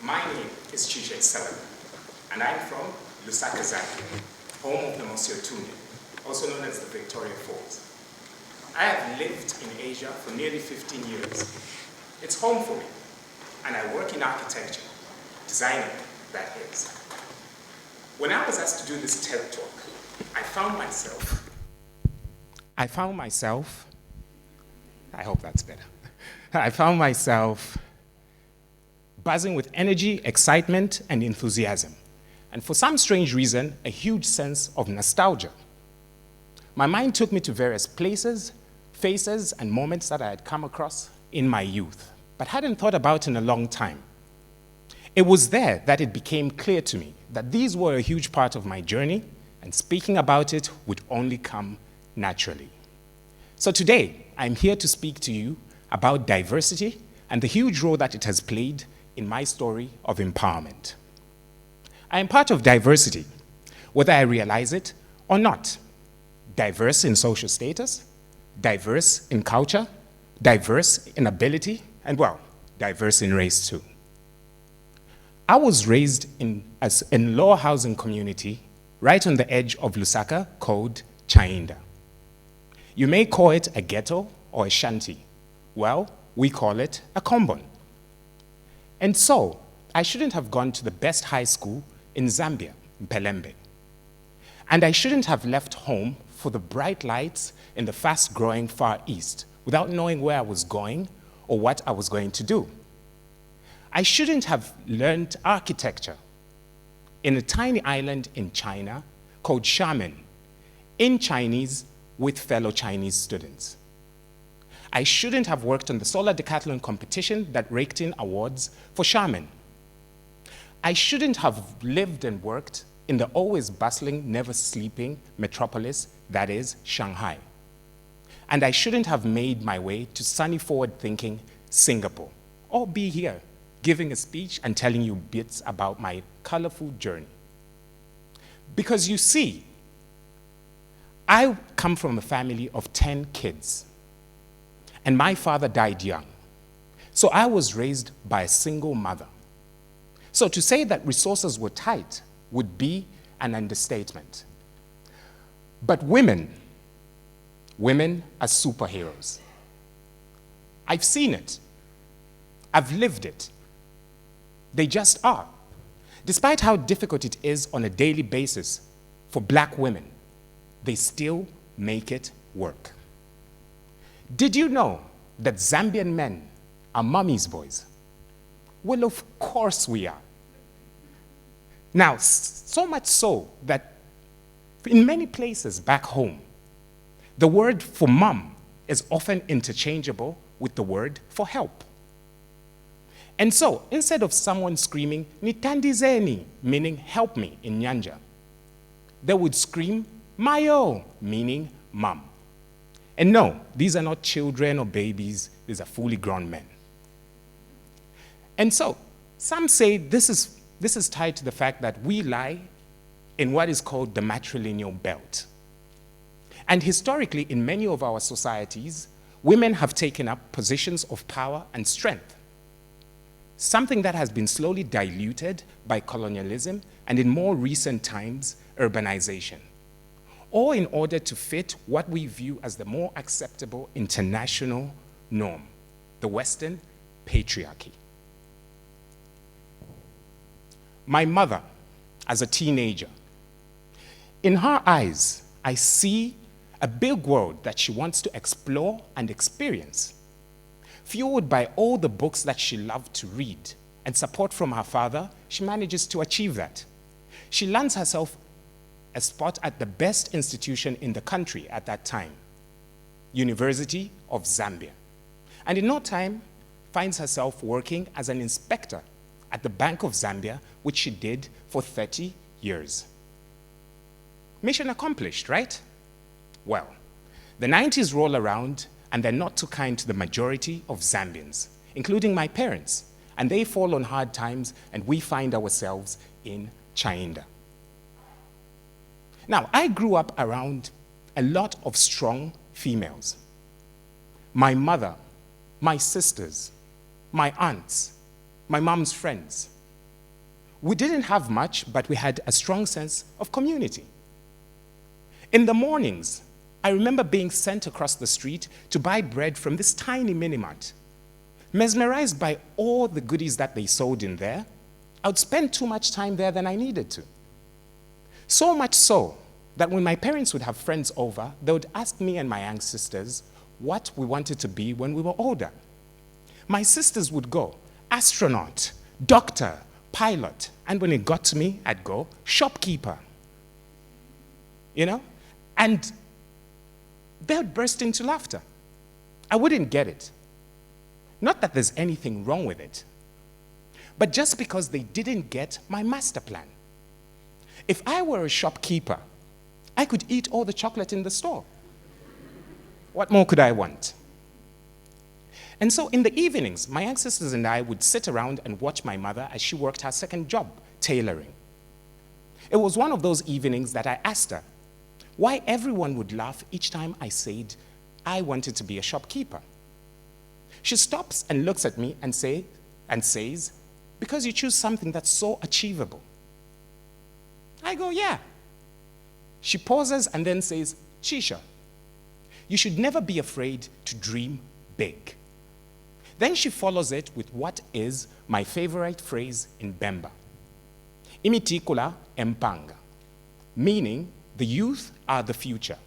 My name is Chisha Chiselebwe, and I'm from Lusaka, Zambia, home of the Monsieur Tunde, also known as the Victoria Falls. I have lived in Asia for nearly 15 years. It's home for me, and I work in architecture, designing, that is. When I was asked to do this TED Talk, I found myself, I hope that's better. I found myself buzzing with energy, excitement, and enthusiasm. And for some strange reason, a huge sense of nostalgia. My mind took me to various places, faces, and moments that I had come across in my youth, but hadn't thought about in a long time. It was there that it became clear to me that these were a huge part of my journey, and speaking about it would only come naturally. So today, I'm here to speak to you about diversity and the huge role that it has played in my story of empowerment. I am part of diversity, whether I realize it or not. Diverse in social status, diverse in culture, diverse in ability, and well, diverse in race too. I was raised in a lower housing community right on the edge of Lusaka called Chainda. You may call it a ghetto or a shanty. Well, we call it a kombon. And so, I shouldn't have gone to the best high school in Zambia, Mpelembe. And I shouldn't have left home for the bright lights in the fast-growing Far East without knowing where I was going or what I was going to do. I shouldn't have learned architecture in a tiny island in China called Xiamen, in Chinese with fellow Chinese students. I shouldn't have worked on the solar decathlon competition that raked in awards for Xiamen. I shouldn't have lived and worked in the always bustling, never sleeping metropolis that is Shanghai. And I shouldn't have made my way to sunny forward-thinking Singapore, or be here giving a speech and telling you bits about my colorful journey. Because you see, I come from a family of 10 kids, and my father died young. So I was raised by a single mother. So to say that resources were tight would be an understatement. But women are superheroes. I've seen it. I've lived it. They just are. Despite how difficult it is on a daily basis for black women, they still make it work. Did you know that Zambian men are mommy's boys? Well, of course we are. Now, so much so that in many places back home, the word for mom is often interchangeable with the word for help. And so, instead of someone screaming, "Nitandizeni," meaning help me in Nyanja, they would scream, "Mayo," meaning mom. And no, these are not children or babies, these are fully grown men. And so, some say this is tied to the fact that we lie in what is called the matrilineal belt. And historically, in many of our societies, women have taken up positions of power and strength, something that has been slowly diluted by colonialism and in more recent times, urbanization, all in order to fit what we view as the more acceptable international norm, the Western patriarchy. My mother, as a teenager, in her eyes, I see a big world that she wants to explore and experience. Fueled by all the books that she loved to read and support from her father, she manages to achieve that. She lands herself a spot at the best institution in the country at that time, University of Zambia. And in no time, finds herself working as an inspector at the Bank of Zambia, which she did for 30 years. Mission accomplished, right? Well, the 90s roll around, and they're not too kind to the majority of Zambians, including my parents, and they fall on hard times, and we find ourselves in Chainda. Now, I grew up around a lot of strong females. My mother, my sisters, my aunts, my mom's friends, We didn't have much, but we had a strong sense of community. In the mornings, I remember being sent across the street to buy bread from this tiny mini-mart. Mesmerized by all the goodies that they sold in there, I would spend too much time there than I needed to. So much so that when my parents would have friends over, they would ask me and my young sisters what we wanted to be when we were older. My sisters would go, astronaut, doctor, pilot, and when it got to me, I'd go, shopkeeper. You know? And they would burst into laughter. I wouldn't get it. Not that there's anything wrong with it, but just because they didn't get my master plan. If I were a shopkeeper, I could eat all the chocolate in the store. What more could I want? And so in the evenings, my young sisters and I would sit around and watch my mother as she worked her second job, tailoring. It was one of those evenings that I asked her why everyone would laugh each time I said I wanted to be a shopkeeper. She stops and looks at me and says, because you choose something that's so achievable. I go, yeah. She pauses and then says, Chisha, you should never be afraid to dream big. Then she follows it with what is my favorite phrase in Bemba. Imitikula empanga, meaning the youth are the future.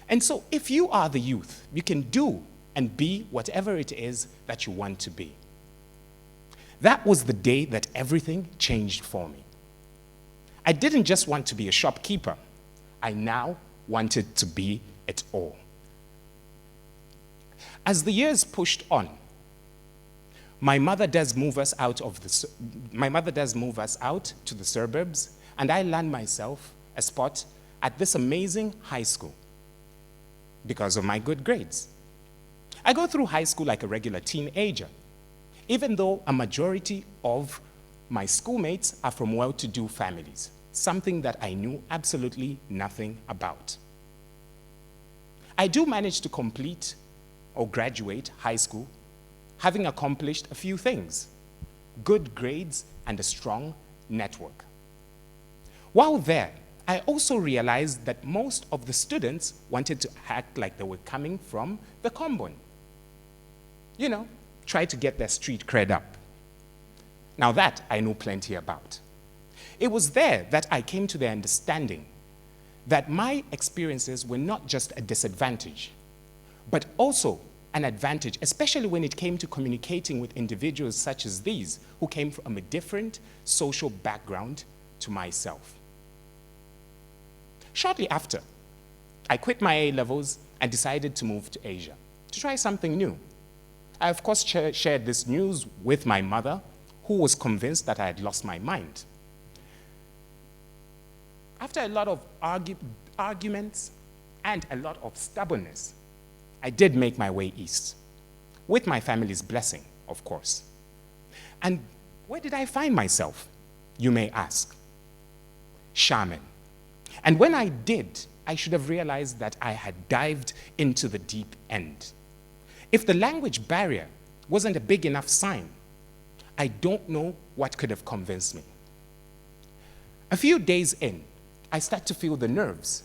And so if you are the youth, you can do and be whatever it is that you want to be. That was the day that everything changed for me. I didn't just want to be a shopkeeper. I now wanted to be it all. As the years pushed on, my mother does move us out to the suburbs, and I land myself a spot at this amazing high school because of my good grades. I go through high school like a regular teenager, even though a majority of my schoolmates are from well-to-do families, something that I knew absolutely nothing about. I do manage to complete or graduate high school, having accomplished a few things: good grades and a strong network. While there, I also realized that most of the students wanted to act like they were coming from the Combine. You know, try to get their street cred up. Now that I know plenty about. It was there that I came to the understanding that my experiences were not just a disadvantage, but also an advantage, especially when it came to communicating with individuals such as these, who came from a different social background to myself. Shortly after, I quit my A-levels and decided to move to Asia, to try something new. I, of course, shared this news with my mother, who was convinced that I had lost my mind. After a lot of arguments and a lot of stubbornness, I did make my way east, with my family's blessing, of course. And where did I find myself, you may ask? Shaman. And when I did, I should have realized that I had dived into the deep end. If the language barrier wasn't a big enough sign, I don't know what could have convinced me. A few days in, I start to feel the nerves.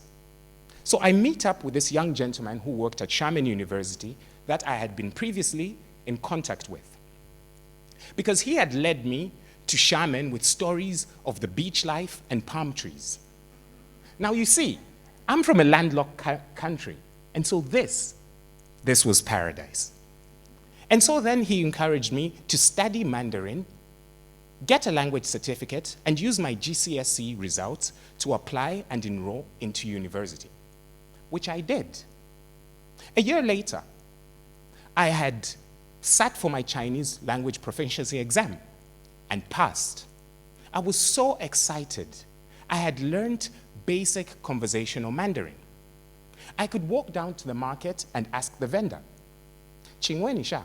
So I meet up with this young gentleman who worked at Shaman University that I had been previously in contact with, because he had led me to Shaman with stories of the beach life and palm trees. Now you see, I'm from a landlocked country, and so this was paradise. And so then he encouraged me to study Mandarin, get a language certificate, and use my GCSE results to apply and enroll into university, which I did. A year later, I had sat for my Chinese language proficiency exam and passed. I was so excited. I had learned basic conversational Mandarin. I could walk down to the market and ask the vendor, 请问一下，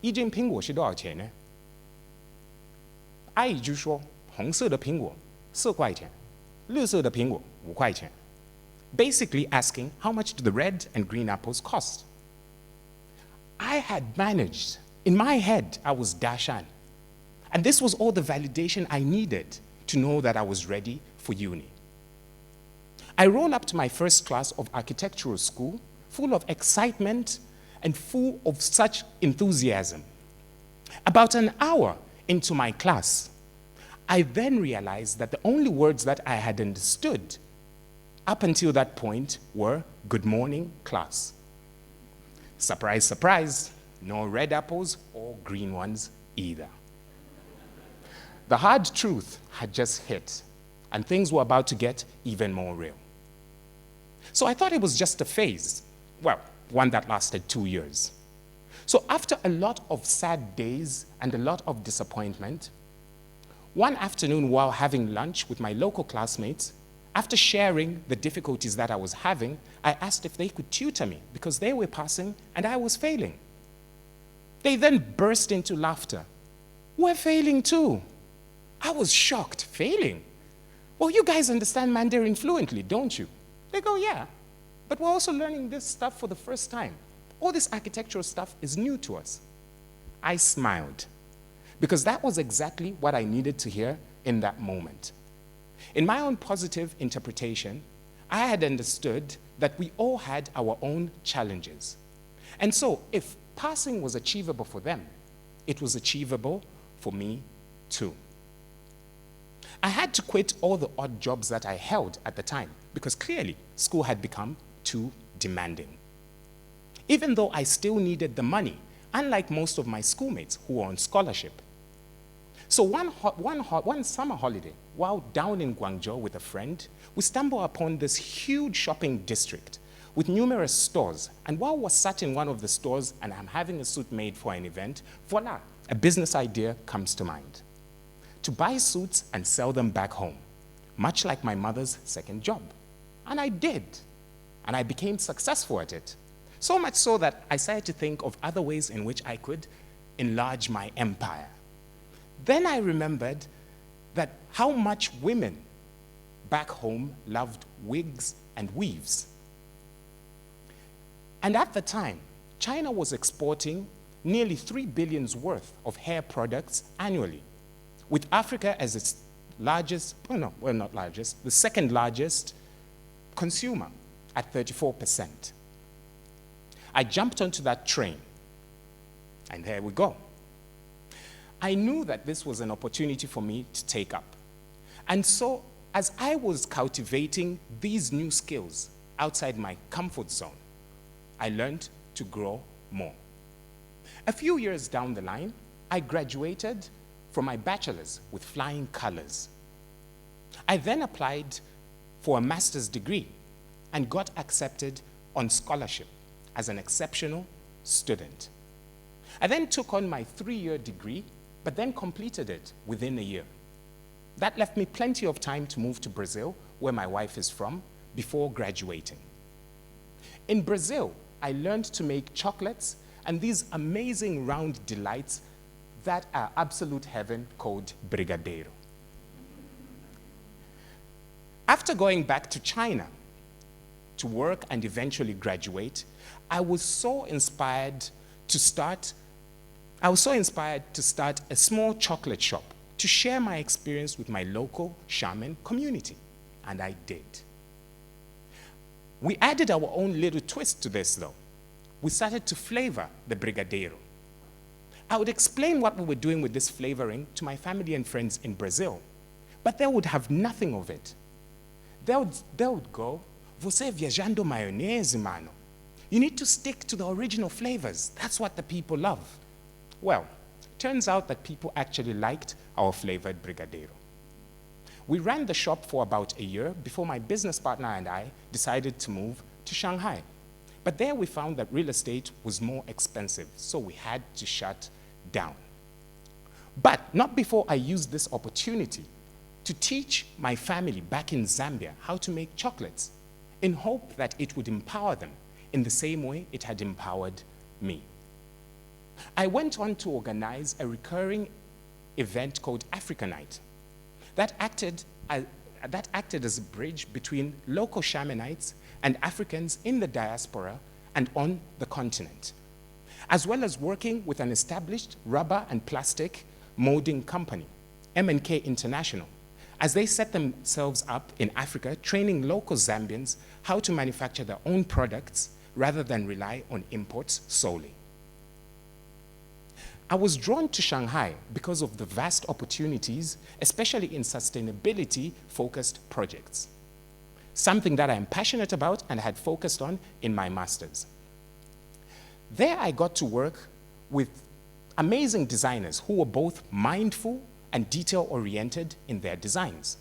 一斤苹果是多少钱呢？阿姨就说，红色的苹果4块钱，绿色的苹果5块钱. Basically asking how much do the red and green apples cost. I had managed, in my head, I was Dashan. And this was all the validation I needed to know that I was ready for uni. I roll up to my first class of architectural school, full of excitement and full of such enthusiasm. About an hour into my class, I then realized that the only words that I had understood up until that point were, "Good morning, class." Surprise, surprise, no red apples or green ones either. The hard truth had just hit, and things were about to get even more real. So I thought it was just a phase, well, one that lasted 2 years. So after a lot of sad days and a lot of disappointment, one afternoon while having lunch with my local classmates, after sharing the difficulties that I was having, I asked if they could tutor me because they were passing and I was failing. They then burst into laughter. "We're failing too." I was shocked. "Failing? Well, you guys understand Mandarin fluently, don't you?" They go, "Yeah, but we're also learning this stuff for the first time. All this architectural stuff is new to us." I smiled because that was exactly what I needed to hear in that moment. In my own positive interpretation, I had understood that we all had our own challenges. And so if passing was achievable for them, it was achievable for me too. I had to quit all the odd jobs that I held at the time because clearly school had become too demanding. Even though I still needed the money, unlike most of my schoolmates who were on scholarship. So one summer holiday, while down in Guangzhou with a friend, we stumbled upon this huge shopping district with numerous stores. And while we're sat in one of the stores and I'm having a suit made for an event, voila, a business idea comes to mind. To buy suits and sell them back home, much like my mother's second job. And I did. And I became successful at it. So much so that I started to think of other ways in which I could enlarge my empire. Then I remembered that how much women back home loved wigs and weaves. And at the time, China was exporting nearly 3 billion worth of hair products annually, with Africa as its largest, not largest, the second largest consumer at 34%. I jumped onto that train, and there we go. I knew that this was an opportunity for me to take up. And so, as I was cultivating these new skills outside my comfort zone, I learned to grow more. A few years down the line, I graduated from my bachelor's with flying colors. I then applied for a master's degree and got accepted on scholarship as an exceptional student. I then took on my 3-year degree, but then completed it within a year. That left me plenty of time to move to Brazil, where my wife is from, before graduating. In Brazil, I learned to make chocolates and these amazing round delights that are absolute heaven called brigadeiro. After going back to China to work and eventually graduate, I was so inspired to start a small chocolate shop to share my experience with my local shaman community, and I did. We added our own little twist to this, though. We started to flavor the brigadeiro. I would explain what we were doing with this flavoring to my family and friends in Brazil, but they would have nothing of it. They would go, "Você viajando maionese, mano. You need to stick to the original flavors. That's what the people love." Well, turns out that people actually liked our flavored brigadeiro. We ran the shop for about a year before my business partner and I decided to move to Shanghai. But there we found that real estate was more expensive, so we had to shut down. But not before I used this opportunity to teach my family back in Zambia how to make chocolates in hope that it would empower them in the same way it had empowered me. I went on to organize a recurring event called Africa Night that acted as a bridge between local shamanites and Africans in the diaspora and on the continent, as well as working with an established rubber and plastic molding company, M&K International, as they set themselves up in Africa, training local Zambians how to manufacture their own products rather than rely on imports solely. I was drawn to Shanghai because of the vast opportunities, especially in sustainability-focused projects, something that I am passionate about and had focused on in my master's. There I got to work with amazing designers who were both mindful and detail-oriented in their designs.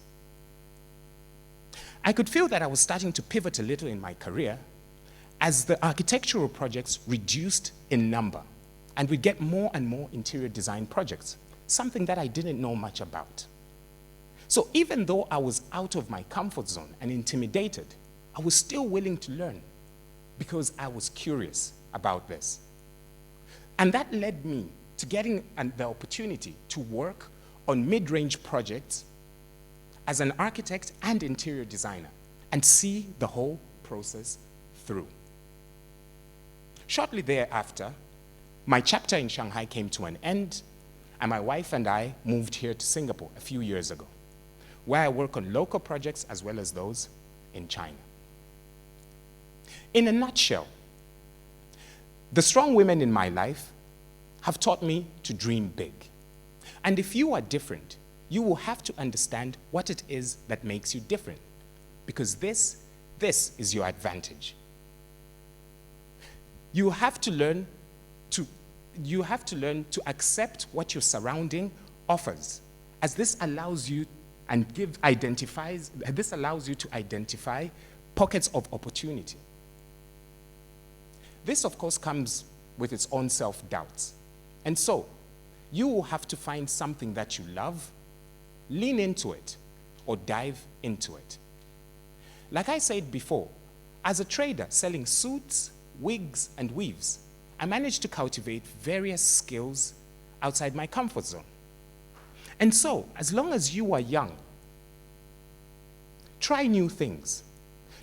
I could feel that I was starting to pivot a little in my career as the architectural projects reduced in number, and we'd get more and more interior design projects, something that I didn't know much about. So even though I was out of my comfort zone and intimidated, I was still willing to learn because I was curious about this. And that led me to getting the opportunity to work on mid-range projects as an architect and interior designer and see the whole process through. Shortly thereafter, my chapter in Shanghai came to an end, and my wife and I moved here to Singapore a few years ago, where I work on local projects as well as those in China. In a nutshell, the strong women in my life have taught me to dream big. And if you are different, you will have to understand what it is that makes you different, because this is your advantage. You have to learn to accept what your surrounding offers, as this allows you to identify pockets of opportunity. This, of course, comes with its own self-doubts. And so, you will have to find something that you love, lean into it, or dive into it. Like I said before, as a trader selling suits, wigs, and weaves, I managed to cultivate various skills outside my comfort zone. And so, as long as you are young, try new things.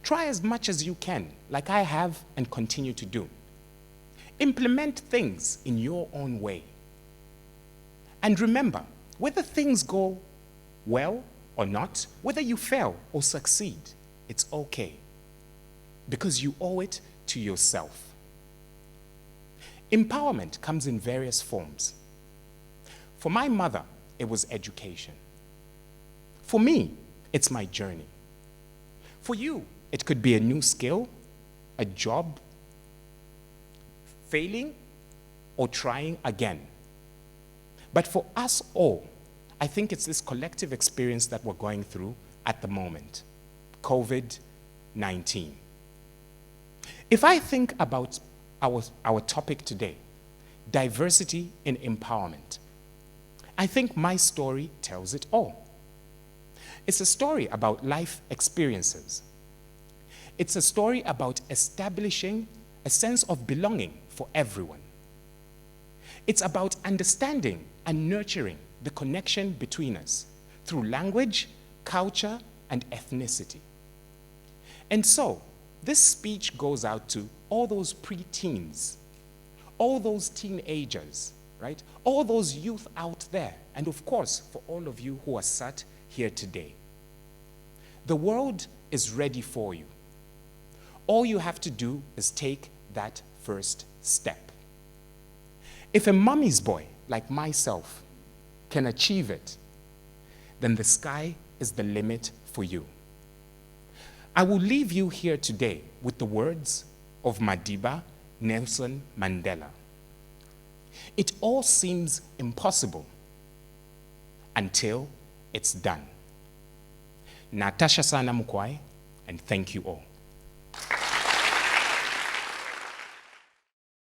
Try as much as you can, like I have and continue to do. Implement things in your own way. And remember, whether things go well or not, whether you fail or succeed, it's okay, because you owe it to yourself. Empowerment comes in various forms. For my mother, it was education. For me, it's my journey. For you, it could be a new skill, a job, failing, or trying again. But for us all, I think it's this collective experience that we're going through at the moment, COVID-19. If I think about our topic today, diversity in empowerment, I think my story tells it all. It's a story about life experiences. It's a story about establishing a sense of belonging for everyone. It's about understanding and nurturing the connection between us through language, culture, and ethnicity. And so, this speech goes out to all those preteens, all those teenagers, right? All those youth out there, and of course, for all of you who are sat here today. The world is ready for you. All you have to do is take that first step. If a mommy's boy like myself can achieve it, then the sky is the limit for you. I will leave you here today with the words of Madiba Nelson Mandela. It all seems impossible until it's done. Natasha sana mkwai, and thank you all.